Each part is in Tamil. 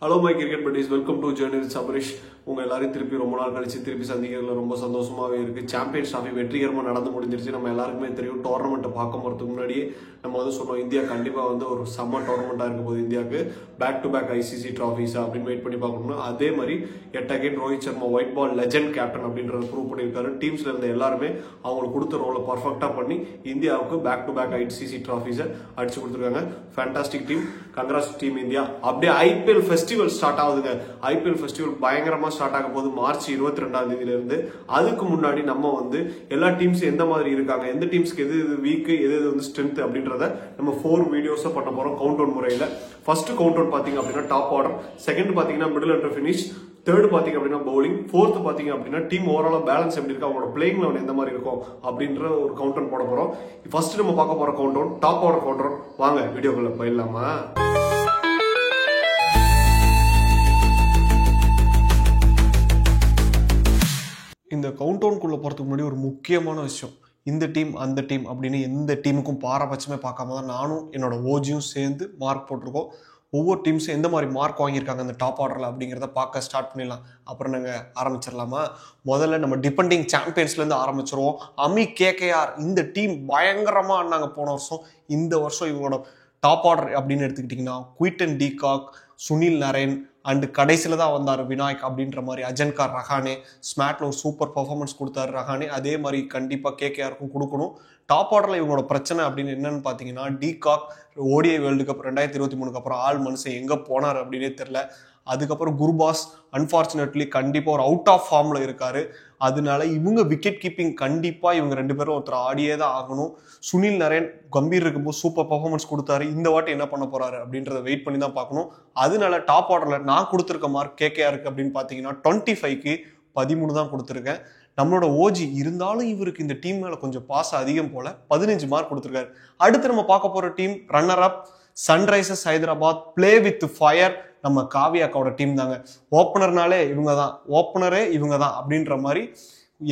Hello my cricket buddies, welcome to Journey with Sabarish. உங்க எல்லாரையும் திருப்பி ரொம்ப நாள் கழிச்சு திருப்பி சந்திக்கிறதுல ரொம்ப சந்தோஷமாவே இருக்கு. சாம்பியன்ஸ் டிராஃபி வெற்றிகரமாக நடந்து முடிஞ்சிருச்சு. நம்ம எல்லாருக்குமே தெரியும். டோர்னமெண்ட்டை பார்க்க போகிறதுக்கு முன்னாடியே நம்ம சொன்னோம் இந்தியா கண்டிப்பாக ஒரு செம்ம டோர்னமெண்ட்டாக இருக்க போகுது. இந்தியாவுக்கு back to back ICC trophies அப்படின்னு வெயிட் பண்ணி பார்க்கணும்னா அதே மாதிரி again Rohit Sharma white ball legend captain அப்படின்றத ப்ரூவ் பண்ணியிருக்காரு. டீம்ஸ்ல இருந்த எல்லாருமே அவங்களுக்கு கொடுத்த ரோலை பர்ஃபெக்டாக பண்ணி இந்தியாவுக்கு பேக் டு பேக் ஐசிசி ட்ராஃபிஸை அடிச்சு கொடுத்துருக்காங்க. Fantastic team, congrats team India. அப்படியே ஐபிஎல் ஃபெஸ்டிவல் ஸ்டார்ட் ஆகுதுங்க. ஐபிஎல் ஃபெஸ்டிவல் பயங்கரமா ஸ்டார்ட் ஆக போது மார்ச் 22 இருந்து. அதுக்கு முன்னாடி நம்ம எல்லா டீம்ஸ் எந்த மாதிரி இருக்காங்க, எந்த டீம்ஸ்க்கு எது வீக், எது ஸ்ட்ரென்த் அப்படின்றத நம்ம 4 வீடியோஸா பண்ண போறோம் கவுண்ட் டவுன் முறையில. ஃபர்ஸ்ட் கவுண்ட் டவுன் பாத்தீங்க அப்படின்னா டாப் ஆர்டர், செகண்ட் பாத்தீங்கன்னா மிடில் அண்டர் ஃபினிஷ், தேர்ட் பாத்தீங்க அப்படின்னா பவுலிங், ஃபோர்த் பாத்தீங்க அப்படின்னா டீம் ஓவராலா பேலன்ஸ் எப்படி இருக்கு, அவங்களோட பிளேயிங் லெவல் எந்த மாதிரி இருக்கும் அப்படின்ற ஒரு கவுண்ட் டவுன் போட போறோம். ஃபர்ஸ்ட் நம்ம பார்க்க போற countdown top order countdown. வாங்க வீடியோக்குள்ள போயிடலாமா? இந்த கவுண்ட் டவுனுக்குள்ள போறதுக்கு முன்னாடி ஒரு முக்கியமான விஷயம், இந்த டீம் அந்த டீம் அப்படின்னு எந்த டீமுக்கும் பாரபட்சமே பார்க்காம தான் நானும் என்னோட ஓஜியும் சேர்ந்து மார்க் போட்டிருக்கோம். ஒவ்வொரு டீம்ஸும் எந்த மாதிரி மார்க் வாங்கியிருக்காங்க அந்த டாப் ஆர்டரில் அப்படிங்கிறத பார்க்க ஸ்டார்ட் பண்ணிடலாம். அப்புறம் நாங்கள் ஆரம்பிச்சிடலாமா? முதல்ல நம்ம டிபெண்டிங் சாம்பியன்ஸ்லேருந்து ஆரம்பிச்சிருவோம். KKR இந்த டீம் பயங்கரமாக ஆடினாங்க போன வருஷம். இந்த வருஷம் இவங்களோட டாப் ஆர்டர் அப்படின்னு எடுத்துக்கிட்டிங்கன்னா குயிட்டன் டீகாக், சுனில் நரேன் அண்டு கடைசியில் தான் வந்தார் விநாயக் அப்படின்ற மாதிரி. அஜன்கார் ரஹானே ஸ்மாட்ல ஒரு சூப்பர் பர்ஃபார்மன்ஸ் கொடுத்தாரு ரஹானே. அதே மாதிரி கண்டிப்பாக KKRக்கும் கொடுக்கணும். டாப் ஆர்டரில் இவங்களோட பிரச்சனை அப்படின்னு என்னன்னு பார்த்தீங்கன்னா, டீகாக் ODI வேர்ல்டு கப் 2023 அப்புறம் ஆள் மனுஷன் எங்கே போனார் அப்படின்னே தெரில. அதுக்கப்புறம் குர்பாஸ் அன்ஃபார்ச்சுனேட்லி கண்டிப்பாக ஒரு அவுட் ஆஃப் ஃபார்மில் இருக்காரு. அதனால இவங்க விக்கெட் கீப்பிங் கண்டிப்பாக இவங்க 2 பேரும் ஒருத்தர் ஆடியே தான் ஆகணும். சுனில் நரேன் கம்பீர் இருக்கும்போது சூப்பர் பர்ஃபார்மன்ஸ் கொடுத்தாரு. இந்த வாட்டி என்ன பண்ண போறாரு அப்படின்றத வெயிட் பண்ணி தான் பார்க்கணும். அதனால டாப் ஆர்டரில் நான் கொடுத்துருக்க மார்க் KKRக்கு அப்படின்னு பார்த்தீங்கன்னா 25க்கு 13 தான் கொடுத்துருக்கேன். நம்மளோட ஓஜி இருந்தாலும் இவருக்கு இந்த டீம் மேல கொஞ்சம் பாசம் அதிகம் போல 15 மார்க் கொடுத்துருக்காரு. அடுத்து நம்ம பார்க்க போற team runner up Sunrisers Hyderabad, play with fire. நம்ம காவியாக்காவோட டீம் தாங்க. ஓப்பனர்னாலே இவங்க தான், ஓப்பனரே இவங்க தான் அப்படின்ற மாதிரி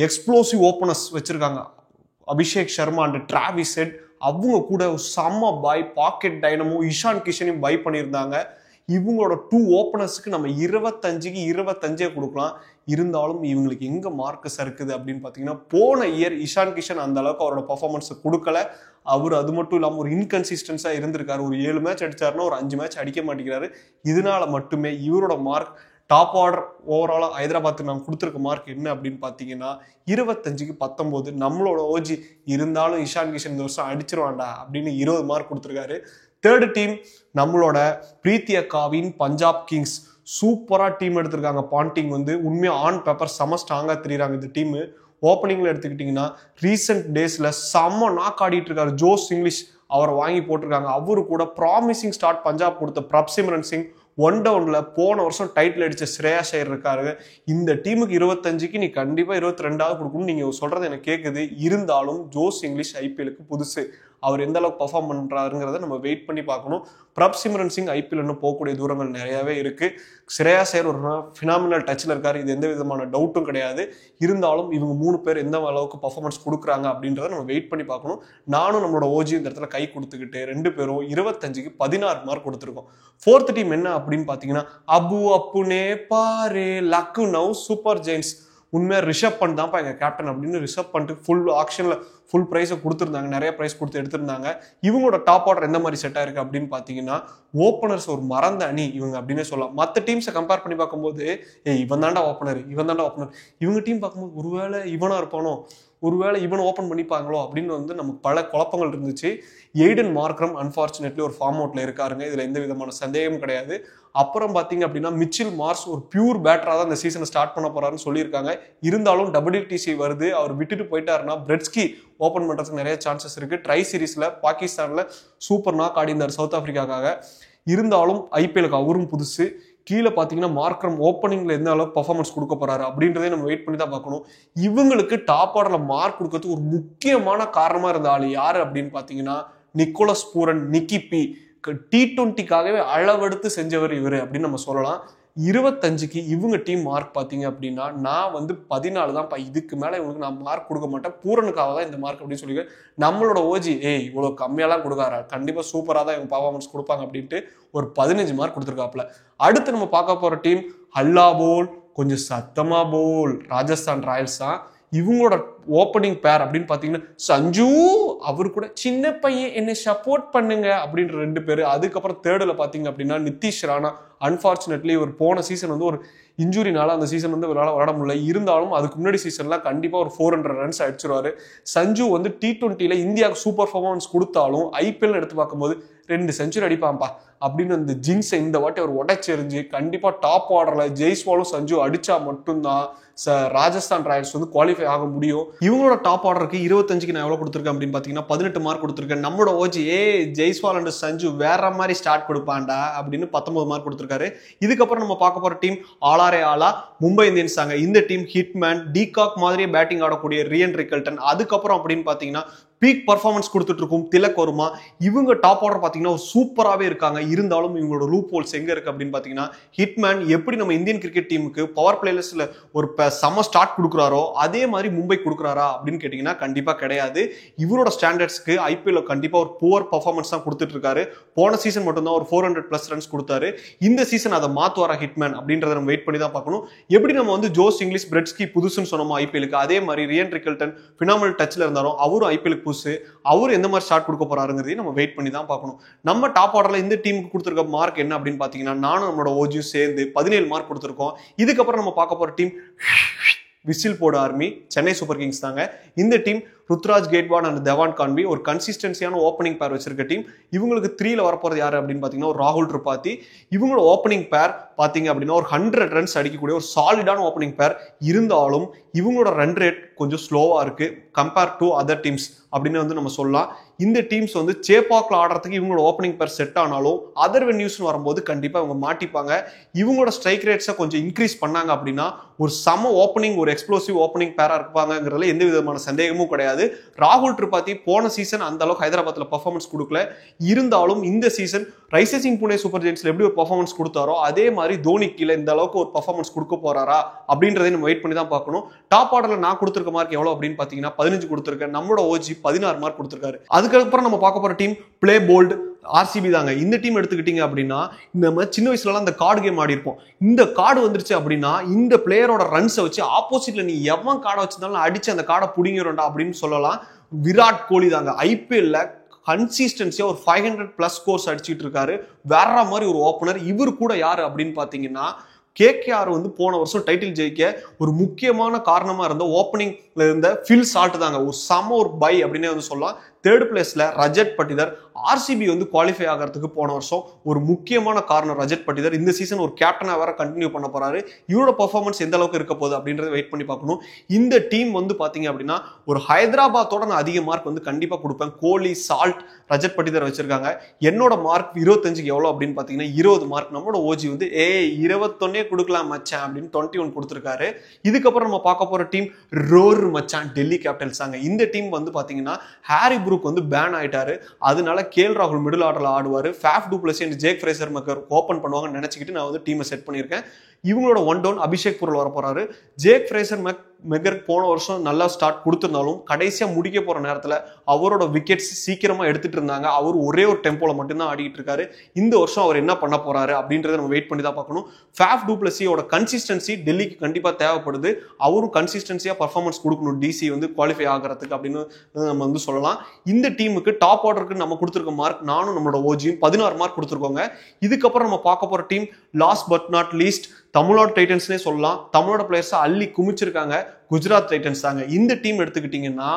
எக்ஸ்ப்ளோசிவ் ஓப்பனர்ஸ் வச்சிருக்காங்க. Abhishek Sharma and Travis head அவங்க கூட செம்ம பாய், பாக்கெட் டைனமோ இஷான் கிஷனையும் பை பண்ணியிருந்தாங்க. இவங்களோட 2 ஓப்பனர்ஸுக்கு நம்ம 25க்கு 25 கொடுக்கலாம். இருந்தாலும் இவங்களுக்கு எங்க மார்க் சறுக்குது அப்படின்னு பார்த்தீங்கன்னா, போன இயர் இஷான் கிஷன் அந்த அளவுக்கு அவரோட பர்ஃபார்மன்ஸை கொடுக்கல. அவர் அது மட்டும் இல்லாமல் ஒரு இன்கன்சிஸ்டன்ஸாக இருந்திருக்காரு. ஒரு 7 மேட்ச் அடிச்சாருன்னா ஒரு 5 மேட்ச் அடிக்க மாட்டேங்கிறாரு. இதனால மட்டுமே இவரோட மார்க் டாப் ஆர்டர் ஓவராலாக ஹைதராபாத்துக்கு நாங்கள் கொடுத்துருக்க மார்க் என்ன அப்படின்னு பார்த்தீங்கன்னா 25க்கு 19. நம்மளோட ஓஜி இருந்தாலும் இஷான் கிஷன் இந்த வருஷம் அடிச்சிருவாண்டா அப்படின்னு 20 மார்க் கொடுத்துருக்காரு. தேர்டு டீம் நம்மளோட பிரீத்தி அக்காவின் பஞ்சாப் கிங்ஸ். சூப்பரா டீம் எடுத்திருக்காங்க. பாண்டிங் உண்மையா ஆன் பேப்பர் செம ஸ்ட்ராங்கா தெரியுறாங்க. இந்த டீம் ஓப்பனிங்ல எடுத்துக்கிட்டீங்கன்னா ரீசெண்ட் டேஸ்ல செம்ம நாக் ஆடிட்டு இருக்காரு. ஜோஸ் இங்கிலீஷ் அவரை வாங்கி போட்டிருக்காங்க. அவரு கூட ப்ராமிசிங் ஸ்டார்ட் பஞ்சாப் கொடுத்த பிரப்சிம்ரன் சிங் 1 டவுன்ல போன வருஷம் டைட்டில் அடிச்ச ஸ்ரேயாஸ் ஐயர் இருக்காரு. இந்த டீமுக்கு 25க்கு நீ கண்டிப்பா 22 கொடுக்கணும். நீங்க சொல்றது எனக்கு கேட்குது. இருந்தாலும் ஜோஸ் இங்கிலீஷ் ஐபிஎலுக்கு புதுசு. அவர் எந்த அளவுக்கு பர்ஃபார்ம் பண்றாருங்கிறத நம்ம வெயிட் பண்ணி பார்க்கணும். பிரப்சிம்ரன் சிங் ஐபிஎல் இன்னும் போகக்கூடிய தூரங்கள் நிறையவே இருக்கு. ஸ்ரேயாஸ் ஐயர் ஒரு ஃபினாமினல் டச்ல இருக்காரு. இது எந்த விதமான டவுட்டும் கிடையாது. இருந்தாலும் இவங்க 3 பேர் எந்த அளவுக்கு பர்ஃபார்மன்ஸ் கொடுக்குறாங்க அப்படின்றத நம்ம வெயிட் பண்ணி பார்க்கணும். நானும் நம்மளோட ஓஜி இந்த இடத்துல கை கொடுத்துக்கிட்டு 2 பேரும் 25க்கு 16 மார்க் கொடுத்துருக்கோம். ஃபோர்த் டீம் என்ன அப்படின்னு பார்த்தீங்கன்னா அப்புனே பாரு லக்னோ சூப்பர் ஜெயின்ஸ். உண்மையா ரிஷப் பண்ட் தான்ப்பா எங்க கேப்டன் அப்படின்னு ரிஷப் பண்ட் ஃபுல் ஆக்ஷன்ல ஃபுல் ப்ரைஸை கொடுத்துருந்தாங்க. நிறைய ப்ரைஸ் கொடுத்து எடுத்திருந்தாங்க. இவங்களோட டாப் ஆர்டர் எந்த மாதிரி செட் ஆயிருக்கு அப்படின்னு பார்த்தீங்கன்னா, ஓப்பனர்ஸ் ஒரு மறந்த அணி இவங்க அப்படின்னு சொல்லலாம். மற்ற டீம்ஸை கம்பேர் பண்ணி பார்க்கும்போது இவன் தாண்டா ஓப்பனர், இவன் தாண்டா ஓப்பனர். இவங்க டீம் பார்க்கும்போது ஒருவேளை இவனா இருப்பானோ, ஒருவேளை இவனை ஓப்பன் பண்ணிப்பாங்களோ அப்படின்னு நமக்கு பல குழப்பங்கள் இருந்துச்சு. எய்டன் மார்க்ரம் அன்ஃபார்ச்சுனேட்லி ஒரு ஃபார்ம் அவுட்ல இருக்காருங்க. இதுல எந்த விதமான சந்தேகமும் கிடையாது. அப்புறம் பாத்தீங்க அப்படின்னா மிச்சில் மார்ஸ் ஒரு பியூர் பேட்டரா தான் இந்த சீசனை ஸ்டார்ட் பண்ண போறாருன்னு சொல்லியிருக்காங்க. இருந்தாலும் WTC வருது, அவர் விட்டுட்டு போயிட்டாருன்னா பிரெட்ஸ்கி ஓப்பன் பண்றதுக்கு நிறைய சான்சஸ் இருக்கு. ட்ரை சீரீஸ்ல பாகிஸ்தான்ல சூப்பர் நாக் ஆடி இருந்தார் சவுத் ஆப்பிரிக்காக்காக. இருந்தாலும் ஐபிஎலுக்கு அவரும் புதுசு. கீழே பார்த்தீங்கன்னா மார்க்ரம் ஓப்பனிங்ல எந்த அளவுக்கு பர்ஃபார்மன்ஸ் கொடுக்க போறாரு அப்படின்றதே நம்ம வெயிட் பண்ணி தான் பார்க்கணும். இவங்களுக்கு டாப் ஆர்டர்ல மார்க் கொடுக்கறதுக்கு ஒரு முக்கியமான காரணமா இருந்த ஆள் யாரு அப்படின்னு பார்த்தீங்கன்னா நிக்கோலஸ் பூரன், நிக்கி பி. T20க்காகவே அளவெடுத்து செஞ்சவர் இவர் அப்படின்னு நம்ம சொல்லலாம். 25க்கு இவங்க டீம் மார்க் பார்த்தீங்க அப்படின்னா நான் வந்து 14 தான்ப்பா, இதுக்கு மேலே இவங்களுக்கு நான் மார்க் கொடுக்க மாட்டேன், பூரனுக்காக தான் இந்த மார்க் அப்படின்னு சொல்லி நம்மளோட ஓஜி இவ்வளோ கம்மியாலாம் கொடுக்காரா, கண்டிப்பாக சூப்பராக தான் இவங்க பர்ஃபார்மன்ஸ் கொடுப்பாங்க அப்படின்ட்டு ஒரு 15 மார்க் கொடுத்துருக்காப்புல. அடுத்து நம்ம பார்க்க போகிற டீம் ஹல்லா போல், கொஞ்சம் சத்தமா போல், ராஜஸ்தான் ராயல்ஸ் தான். இவங்களோட ஓப்பனிங் பேர் அப்படின்னு பார்த்தீங்கன்னா சஞ்சு, அவரு கூட சின்ன பையன் என்னை சப்போர்ட் பண்ணுங்க அப்படின்ற 2 பேர். அதுக்கப்புறம் தேர்டில் பார்த்தீங்க அப்படின்னா நிதிஷ் ராணா. அன்ஃபார்ச்சுனேட்லி ஒரு போன சீசன் வந்து ஒரு இன்ஜுரினால அந்த சீசன் வந்து விளையாட முடியல. இருந்தாலும் அதுக்கு முன்னாடி சீசன்லாம் கண்டிப்பாக ஒரு 400 ரன்ஸ் அடிச்சிருவாரு. சஞ்சு வந்து T20ல இந்தியாவுக்கு சூப்பர் பர்ஃபார்மன்ஸ் கொடுத்தாலும் ஐபிஎல் எடுத்து பார்க்கும்போது 2 செஞ்சுரி அடிப்பான்ப்பா அப்படின்னு அந்த ஜின்ஸை இந்த வாட்டி அவர் உடைச்செறிஞ்சு கண்டிப்பாக டாப் ஆர்டரில் ஜெய்ஸ்வாலும் சஞ்சு அடிச்சா மட்டும்தான் ராஜஸ்தான் ராயல்ஸ் வந்து குவாலிஃபை ஆக முடியும். இவங்களோட டாப் ஆர்டருக்கு 25க்கு நான் எவ்வளோ கொடுத்துருக்கேன் அப்படின்னு பார்த்தீங்கன்னா 18 மார்க் கொடுத்துருக்கேன். நம்மளோட ஓஜி ஜெய்ஸ்வால் அண்ட் சஞ்சு வேற மாதிரி ஸ்டார்ட் கொடுப்பான்டா அப்படின்னு 19 மார்க் கொடுத்துருக்காரு. இதுக்கப்புறம் நம்ம பார்க்க போகிற டீம் ஆலாரே ஆலா மும்பை இந்தியன்ஸ் தாங்க. இந்த டீம் ஹிட்மேன் டீகாக் மாதிரியே பேட்டிங் ஆடக்கூடிய ரியன் ரிக்கல்டன். அதுக்கப்புறம் அப்படின்னு பார்த்தீங்கன்னா பீக் பர்ஃபார்மன்ஸ் கொடுத்துட்டு இருக்கும் திலக் வர்மா. இவங்க டாப் ஆர்டர் பார்த்தீங்கன்னா சூப்பராகவே இருக்காங்க. இருந்தாலும் இவங்களோட லூப் ஹோல்ஸ் எங்கே இருக்குது அப்படின்னு பார்த்தீங்கன்னா ஹிட்மேன் எப்படி நம்ம இந்தியன் கிரிக்கெட் டீமுக்கு பவர் பிளேயர்ஸில் ஒரு செம ஸ்டார்ட் கொடுக்குறாரோ அதே மாதிரி மும்பை கொடுக்குறாரா அப்படின்னு கேட்டிங்கன்னா கண்டிப்பாக கிடையாது. இவரோட ஸ்டாண்டர்ட்ஸ்க்கு ஐபிஎல் கண்டிப்பாக ஒரு புவர் பர்ஃபார்மன்ஸ் தான் கொடுத்துட்டு இருக்காரு. போன சீசன் மட்டும்தான் ஒரு 400+ ரன்ஸ் கொடுத்தாரு. இந்த சீசன் அதை மாற்றுவாரா ஹிட்மேன் அப்படின்றத நம்ம வெயிட் பண்ணி தான் பார்க்கணும். எப்படி நம்ம வந்து ஜோஸ் இங்கிலீஷ் பிரெட்ஸ்கி புதுசுன்னு சொன்னோமோ ஐபிஎலுக்கு, அதே மாதிரி ரியன் ரிக்கல்டன் ஃபினாமினல் டச்சில் இருந்தாலும் அவரும் ஐபிஎலுக்கு அவர் எந்த மாதிரி ஸ்டார்ட் கொடுக்க போறாருங்கிறதையும் நம்ம வெயிட் பண்ணி தான் பார்க்கணும். நம்ம டாப் ஆர்டர்ல இந்த டீமுக்கு கொடுத்துருக்க மார்க் என்ன அப்படின்னு பாத்தீங்கன்னா நானும் நம்மளோட ஓஜியும் சேர்ந்து 17 மார்க் கொடுத்துருக்கோம். இதுக்கப்புறம் நம்ம பார்க்க போற டீம் விசில் போட ஆர்மி சென்னை சூப்பர் கிங்ஸ் தாங்க. இந்த டீம் ருத்ராஜ் கேட்வாட் அண்ட் தேவான் கான்வி ஒரு கன்சிஸ்டன்சியான ஓப்பனிங் பேர் வச்சிருக்க டீம். இவங்களுக்கு 3ல வரப்போறது யாரு அப்படின்னு பாத்தீங்கன்னா ஒரு ராகுல் திரிபாதி. இவங்களோட ஓப்பனிங் பேர் பாத்தீங்க அப்படின்னா ஒரு 100 ரன்ஸ் அடிக்கக்கூடிய ஒரு சாலிடான ஓப்பனிங் பேர். இருந்தாலும் இவங்களோட ரன் ரேட் கொஞ்சம் ஸ்லோவா இருக்கு கம்பேர் டு அதர் டீம்ஸ் அப்படின்னு வந்து நம்ம சொல்லலாம். இந்த டீம்ஸ் வந்து சேப்பாக்ல ஆடுறதுக்கு இவங்களோட ஓப்பனிங் பேர் செட் ஆனாலும் அதர் வென்யூஸ் வரும்போது கண்டிப்பா இவங்க மாட்டிப்பாங்க. இவங்களோட ஸ்ட்ரைக் ரேட்ஸை கொஞ்சம் இன்க்ரீஸ் பண்ணாங்க அப்படின்னா ஒரு சம ஓப்பனிங் ஒரு எக்ஸ்ப்ளோசிவ் ஓப்பனிங் பேரா இருப்பாங்கிறதுல எந்த விதமான சந்தேகமும் கிடையாது. ராகுல் திரிபாதி போன சீசன் அந்த அளவுக்கு ஹைதராபாத்ல பர்ஃபார்மன்ஸ் கொடுக்கல. இருந்தாலும் இந்த சீசன் ரைசர்சிங் புனே சூப்பர் ஜெயின்ஸ்ல எப்படி ஒரு பர்ஃபார்மன்ஸ் கொடுத்தாரோ அதே மாதிரி தோனி கீழே இந்த அளவுக்கு ஒரு பர்ஃபார்மன்ஸ் கொடுக்க போறாரா அப்படின்றதை நம்ம வெயிட் பண்ணி தான் பார்க்கணும். டாப் ஆர்டர்ல நான் கொடுத்துருக்க மார்க் எவ்வளவு அப்படின்னு பாத்தீங்கன்னா 15 கொடுத்துருக்கேன். நம்மளோட ஓஜி 16 மார்க் கொடுத்துருக்காரு. அதுக்கப்புறம் நம்ம பார்க்க போற டீம் பிளே போல்ட் ஆர்சிபி தாங்க. இந்த டீம் எடுத்துக்கிட்டீங்க அப்படின்னா நம்ம சின்ன வயசுலலாம் இந்த கார்டு கேம் ஆடி இருப்போம். இந்த கார்டு வந்துருச்சு அப்படின்னா இந்த பிளேயரோட ரன்ஸை வச்சு ஆப்போசிட்ல நீ எவன் கார்டை வச்சிருந்தாலும் அடிச்சு அந்த கார்டை புடிங்கிடும்டா அப்படின்னு சொல்லலாம். விராட் கோலி தாங்க ஐபிஎல்ல கன்சிஸ்டன்சியா ஒரு 500+ ஸ்கோர்ஸ் அடிச்சுட்டு இருக்காரு. வேற மாதிரி ஒரு ஓப்பனர். இவர் கூட யாரு அப்படின்னு பாத்தீங்கன்னா KKR வந்து போன வருஷம் டைட்டில் ஜெயிக்க ஒரு முக்கியமான காரணமா இருந்த ஓப்பனிங்ல இருந்த ஃபில் சால்ட் தாங்க. ஒரு சம ஒரு பை அப்படின்னே வந்து சொல்லலாம். 3rd பிளேஸ்ல ரஜத் பட்டிதர். ஆர்சிபி வந்து குவாலிஃபை ஆகிறதுக்கு போன வருஷம் ஒரு முக்கியமான காரணம் ரஜத் பட்டிதர். இந்த சீசன் ஒரு கேப்டனா வேற கண்டினியூ பண்ண போறாரு. இவரோட பெர்ஃபார்மன்ஸ் எந்த அளவுக்கு இருக்க போகுது அப்படின்றத வெயிட் பண்ணி பார்க்கணும். இந்த டீம் வந்து பாத்தீங்க அப்படின்னா ஒரு ஹைதராபாத்தோட நான் அதிக மார்க் வந்து கண்டிப்பா கொடுப்பேன். கோலி, சால்ட், ரஜத் பட்டிதர் வச்சிருக்காங்க. என்னோட மார்க் 25க்கு எவ்வளவு அப்படின்னு பாத்தீங்கன்னா 20 மார்க். நம்மளோட ஓஜி வந்து 21 கொடுக்கலாம் மச்சான் அப்படின்னு 21 கொடுத்துருக்காரு. இதுக்கப்புறம் நம்ம பார்க்க போற டீம் ரோர் மச்சான் டெல்லி கேபிட்டல்ஸ் தாங்க. இந்த டீம் வந்து பாத்தீங்கன்னா ஹாரி புரூக் வந்து பேன் ஆயிட்டாரு. அதனால கேஎல் ராகுல் மிடில் ஆர்டர்ல ஆடுவாரு. Faf du Plessis and Jake Fraser McGurk open பண்ணுவாங்கன்னு நினைச்சுக்கிட்டு நான் வந்து டீமை செட் பண்ணியிருக்கேன். இவங்களோட 1 டவுன் அபிஷேக் புரல் வர போறாரு. ஜேக் ஃப்ரேசர் மெக்கர் போன வருஷம் நல்லா ஸ்டார்ட் கொடுத்திருந்தாலும் கடைசியா முடிக்க போற நேரத்துல அவரோட விக்கெட்ஸ் சீக்கிரமா எடுத்துட்டு இருந்தாங்க. அவர் ஒரே ஒரு டெம்போல மட்டும்தான் ஆடிட்டு இருக்காரு. இந்த வருஷம் அவர் என்ன பண்ண போறாரு அப்படின்றத நம்ம வெயிட் பண்ணி தான் பார்க்கணும். ஃபேஃப் டு பிளஸியோட கன்சிஸ்டன்சி டெல்லிக்கு கண்டிப்பா தேவைப்படுது. அவரும் கன்சிஸ்டன்சியா பர்ஃபார்மன்ஸ் கொடுக்கணும் டிசி வந்து குவாலிஃபை ஆகிறதுக்கு அப்படின்னு நம்ம வந்து சொல்லலாம். இந்த டீமுக்கு டாப் ஆர்டருக்கு நம்ம கொடுத்துருக்க மார்க் நானும் நம்மளோட ஓஜியும் 16 மார்க் கொடுத்துருக்கோங்க. இதுக்கப்புறம் நம்ம பார்க்க போற team last but not least Tamil Nadu டைட்டன்ஸ்னே சொல்லலாம். தமிழ்நாடு பிளேயர்ஸ் அள்ளி குமிச்சிருக்காங்க. குஜராத் டைட்டன்ஸ் தாங்க. இந்த டீம் எடுத்துக்கிட்டீங்கன்னா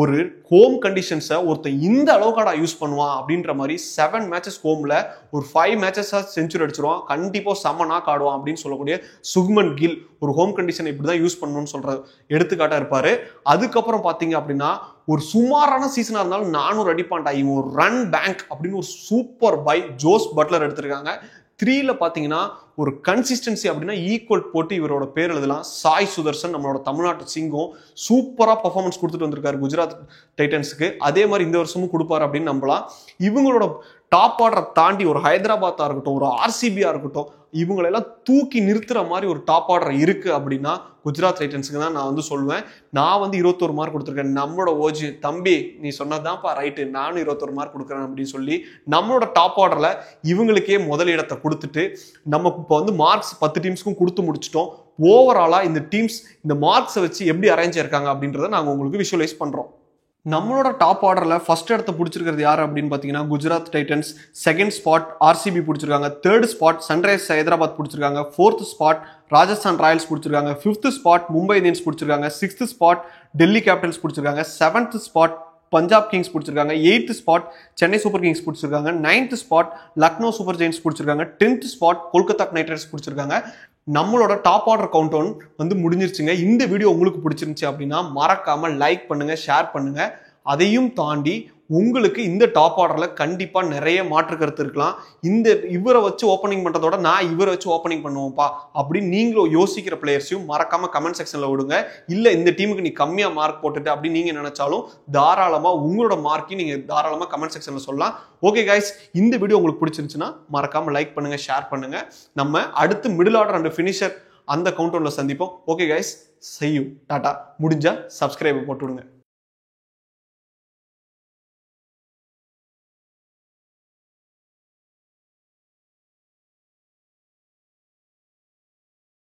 ஒரு ஹோம் கண்டிஷன்ஸை ஒருத்தன் இந்த அளவுக்காடா யூஸ் பண்ணுவான் அப்படின்ற மாதிரி 7 மேட்சஸ் ஹோம்ல ஒரு 5 மேட்சஸா செஞ்சுரி அடிச்சிருவான். கண்டிப்பா செம்மனாக் ஆடுவான் அப்படின்னு சொல்லக்கூடிய சுக்மன் கில் ஒரு ஹோம் கண்டிஷன் இப்படிதான் யூஸ் பண்ணணும்னு சொல்ற எடுத்துக்காட்டா இருப்பாரு. அதுக்கப்புறம் பாத்தீங்க அப்படின்னா ஒரு சுமாரான சீசனா இருந்தாலும் 400 அடிப்பான்டா இவன் ஒரு ரன் பேங்க் அப்படின்னு ஒரு சூப்பர் பை ஜோஸ் பட்லர் எடுத்திருக்காங்க. 3ல பாத்தீங்கன்னா ஒரு கன்சிஸ்டன்சி அப்படின்னா ஈக்குவல் போட்டு இவரோட பேர் எழுதலாம். சாய் சுதர்சன் நம்மளோட தமிழ்நாட்டு சிங்கம் சூப்பரா பர்ஃபார்மன்ஸ் கொடுத்துட்டு வந்திருக்காரு குஜராத் டைட்டன்ஸுக்கு. அதே மாதிரி இந்த வருஷமும் கொடுப்பாரு அப்படின்னு நம்பலாம். இவங்களோட டாப் ஆர்டரை தாண்டி ஒரு ஹைதராபாத்தா இருக்கட்டும், ஒரு ஆர்சிபியா இருக்கட்டும், இவங்களெல்லாம் தூக்கி நிறுத்துற மாதிரி ஒரு டாப் ஆர்டர் இருக்கு அப்படின்னா குஜராத் டைட்டன்ஸுக்கு தான் நான் வந்து சொல்லுவேன். நான் வந்து 21 மார்க் கொடுத்துருக்கேன். நம்மளோட ஓஜி தம்பி நீ சொன்னதான்ப்பா ரைட்டு, நானும் 21 மார்க் கொடுக்குறேன் அப்படின்னு சொல்லி நம்மளோட டாப் ஆர்டர்ல இவங்களுக்கே முதலிடத்தை கொடுத்துட்டு நமக்கு இப்போ வந்து மார்க்ஸ் 10 டீம்ஸ்க்கும் கொடுத்து முடிச்சிட்டோம். ஓவராலா இந்த டீம்ஸ் இந்த மார்க்ஸை வச்சு எப்படி அரேஞ்ச் ஆயிருக்காங்க அப்படின்றத நாங்கள் உங்களுக்கு விஷுவலைஸ் பண்றோம். நம்மளோட டாப் ஆர்டரில் ஃபர்ஸ்ட் இடத்த பிடிச்சிருக்கிறது யார் அப்படின்னு பார்த்தீங்கன்னா Gujarat Titans, second spot RCB பிடிச்சிருக்காங்க, தேர்ட் ஸ்பாட் சன்ரைஸ் ஹைதராபாத் பிடிச்சிருக்காங்க, ஃபோர்த் ஸ்பாட் ராஜஸ்தான் ராயல்ஸ் பிடிச்சிருக்காங்க, ஃபிஃப்த் ஸ்பாட் மும்பை இந்தியன்ஸ் பிடிச்சிருக்காங்க, சிக்ஸ்த் ஸ்பாட் டெல்லி கேபிட்டல்ஸ் பிடிச்சிருக்காங்க, செவன்த் ஸ்பாட் பஞ்சாப் கிங்ஸ் பிடிச்சிருக்காங்க, 8th spot Chennai super Kings பிடிச்சிருக்காங்க, 9th spot Lucknow super Jains பிடிச்சிருக்காங்க, 10th spot Kolkata night Riders பிடிச்சிருக்காங்க. நம்மளோட டாப் ஆர்டர் கவுண்ட் டவுன் வந்து முடிஞ்சிருச்சுங்க. இந்த வீடியோ உங்களுக்கு பிடிச்சிருந்துச்சு அப்படின்னா மறக்காம லைக் பண்ணுங்க, ஷேர் பண்ணுங்க. அதையும் தாண்டி உங்களுக்கு இந்த டாப் ஆர்டர்ல கண்டிப்பா நிறைய மாற்று கருத்து இருக்கலாம். இவரை வச்சு ஓப்பனிங் பண்றதோட நான் இவரை வச்சு ஓப்பனிங் பண்ணுவோம்ப்பா அப்படின்னு நீங்களும் யோசிக்கிற பிளேயர்ஸையும் மறக்காம கமெண்ட் செக்ஷன்ல விடுங்க. இல்ல இந்த டீமுக்கு நீ கம்மியா மார்க் போட்டுட்டு அப்படின்னு நீங்க நினைச்சாலும் தாராளமா உங்களோட மார்க்கையும் நீங்க தாராளமா கமெண்ட் செக்ஷன்ல சொல்லலாம். ஓகே கைஸ், இந்த வீடியோ உங்களுக்கு பிடிச்சிருந்துச்சுன்னா மறக்காம லைக் பண்ணுங்க, ஷேர் பண்ணுங்க. நம்ம அடுத்து மிடில் ஆர்டர் அண்ட் ஃபினிஷர் அந்த கவுண்டவுன்ல சந்திப்போம். Okay guys, see you, Tata. முடிஞ்சா சப்ஸ்கிரைப் போட்டு விடுங்க.